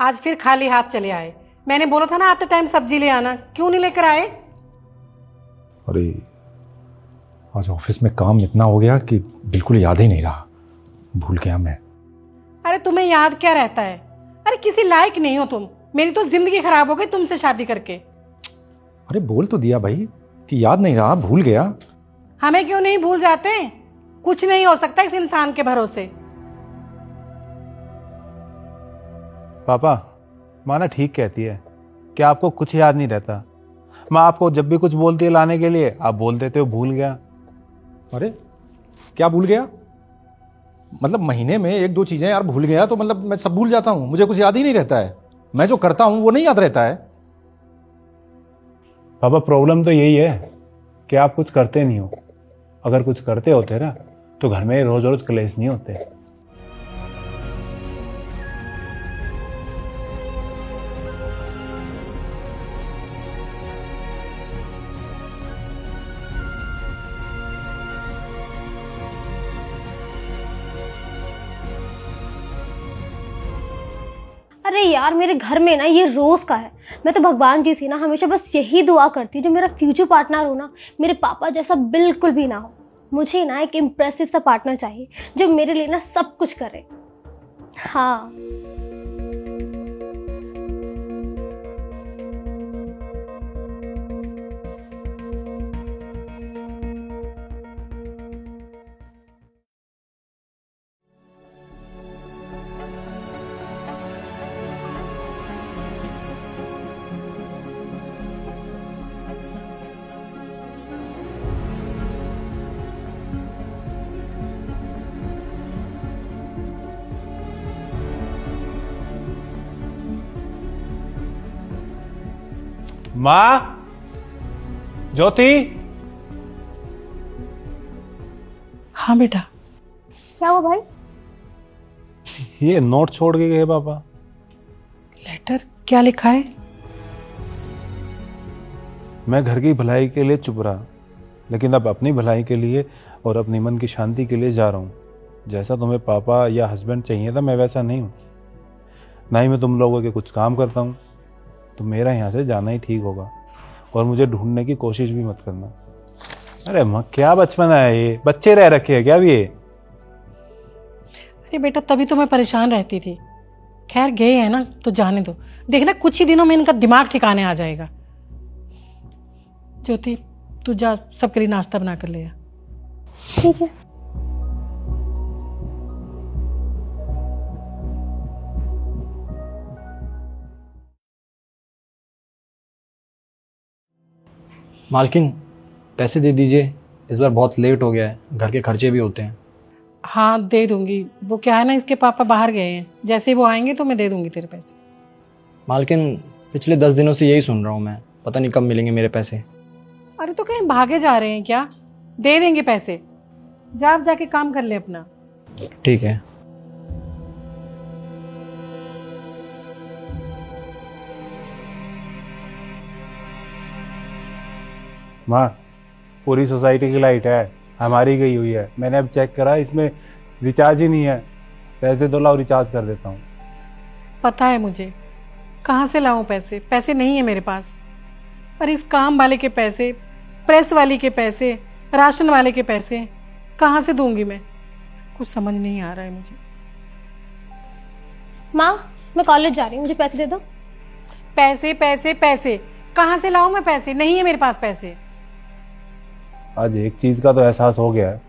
आज फिर खाली हाथ चले आए। मैंने बोला था ना आते टाइम सब्जी ले आना, क्यों नहीं लेकर आए? अरे आज ऑफिस में काम इतना हो गया कि बिल्कुल याद ही नहीं रहा, भूल गया मैं। अरे तुम्हें याद क्या रहता है? अरे किसी लायक नहीं हो तुम। मेरी तो जिंदगी खराब हो गई तुमसे शादी करके। अरे बोल तो दिया भाई कि याद नहीं रहा, भूल गया। हमें क्यों नहीं भूल जाते? कुछ नहीं हो सकता इस इंसान के भरोसे। पापा, माँ ना ठीक कहती है कि आपको कुछ याद नहीं रहता। माँ आपको जब भी कुछ बोलती है लाने के लिए, आप बोल देते हो भूल गया। अरे क्या भूल गया? मतलब महीने में एक दो चीजें यार भूल गया तो मतलब मैं सब भूल जाता हूँ, मुझे कुछ याद ही नहीं रहता है। मैं जो करता हूँ वो नहीं याद रहता है। पापा प्रॉब्लम तो यही है कि आप कुछ करते नहीं हो। अगर कुछ करते होते ना तो घर में रोज रोज कलेश नहीं होते। अरे यार, मेरे घर में ना ये रोज का है। मैं तो भगवान जी से ना हमेशा बस यही दुआ करती हूँ जो मेरा फ्यूचर पार्टनर हो ना मेरे पापा जैसा बिल्कुल भी ना हो। मुझे ना एक इम्प्रेसिव सा पार्टनर चाहिए जो मेरे लिए ना सब कुछ करे। हाँ, माँ, ज्योति। हाँ बेटा। क्या हुआ भाई? ये नोट छोड़ के गए पापा। लेटर क्या लिखा है? मैं घर की भलाई के लिए चुप रहा, लेकिन अब अपनी भलाई के लिए और अपनी मन की शांति के लिए जा रहा हूँ। जैसा तुम्हें पापा या हस्बैंड चाहिए था मैं वैसा नहीं हूँ। ना ही मैं तुम लोगों के कुछ काम करता हूँ, तो मेरा यहाँ से जाना ही ठीक होगा। और मुझे ढूंढने की कोशिश भी मत करना। अरे माँ, क्या बचपना है ये, बच्चे रह रखे हैं क्या भी ये? अरे बेटा तभी तो मैं परेशान रहती थी। खैर गए हैं ना तो जाने दो, देखना कुछ ही दिनों में इनका दिमाग ठिकाने आ जाएगा। ज्योति तू जा सबके लिए नाश्ता बना कर ले आ। ठीक है। मालकिन पैसे दे दीजिए, इस बार बहुत लेट हो गया है, घर के खर्चे भी होते हैं। हाँ दे दूंगी। वो क्या है ना, इसके पापा बाहर गए हैं, जैसे ही वो आएंगे तो मैं दे दूंगी तेरे पैसे। मालकिन पिछले 10 दिनों से यही सुन रहा हूँ मैं, पता नहीं कब मिलेंगे मेरे पैसे। अरे तो कहीं भागे जा रहे हैं क्या? दे देंगे पैसे। जा आप जाके काम कर ले अपना। ठीक है। माँ, पूरी सोसाइटी की लाइट है, हमारी गई हुई है। मैंने अब चेक करा, इसमें रिचार्ज ही नहीं है। पैसे दो, लाओ रिचार्ज कर देता हूँ। पता है मुझे, कहाँ से लाऊं पैसे? पैसे नहीं है मेरे पास। और इस काम वाले के पैसे, प्रेस वाली के पैसे, राशन वाले के पैसे कहाँ से दूंगी मैं? कुछ समझ नहीं आ रहा है मुझे। माँ, मैं कॉलेज जा रही हूँ, मुझे पैसे दे दो। पैसे पैसे पैसे कहाँ से लाऊं मैं? पैसे नहीं है मेरे पास पैसे। आज एक चीज का तो एहसास हो गया है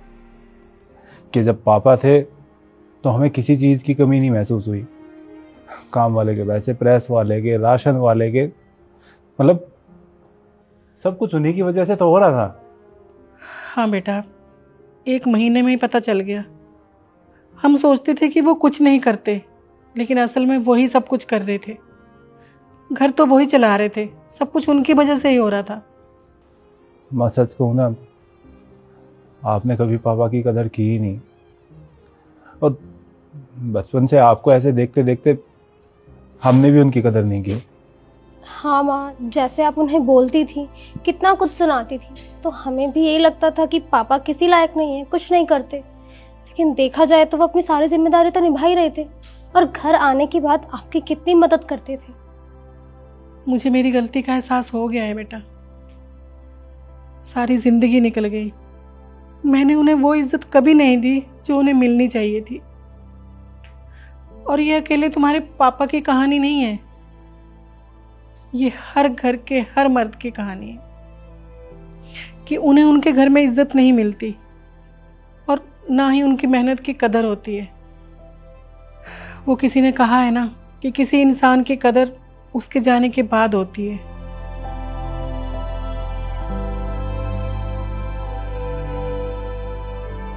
कि जब पापा थे तो हमें किसी चीज की कमी नहीं महसूस हुई। काम वाले के पैसे, प्रेस वाले के, राशन वाले के, मतलब सब कुछ उन्हीं की वजह से तो हो रहा था। हाँ बेटा, एक महीने में ही पता चल गया। हम सोचते थे कि वो कुछ नहीं करते, लेकिन असल में वही सब कुछ कर रहे थे। घर तो वही चला रहे थे, सब कुछ उनकी वजह से ही हो रहा था। मैं सच कहूँ ना, आपने कभी पापा की कदर की ही नहीं। और बचपन से आपको ऐसे देखते देखते हमने भी उनकी कदर नहीं की। हाँ माँ, जैसे आप उन्हें बोलती थी, कितना कुछ सुनाती थी, तो हमें भी यही लगता था कि पापा किसी लायक नहीं है, कुछ नहीं करते। लेकिन देखा जाए तो वो अपनी सारी जिम्मेदारी तो निभा ही रहे थे। और घर आने के बाद आपकी कितनी मदद करते थे। मुझे मेरी गलती का एहसास हो गया है बेटा। सारी जिंदगी निकल गई, मैंने उन्हें वो इज्जत कभी नहीं दी जो उन्हें मिलनी चाहिए थी। और ये अकेले तुम्हारे पापा की कहानी नहीं है, ये हर घर के हर मर्द की कहानी है कि उन्हें उनके घर में इज्जत नहीं मिलती और ना ही उनकी मेहनत की कदर होती है। वो किसी ने कहा है ना कि किसी इंसान की कदर उसके जाने के बाद होती है।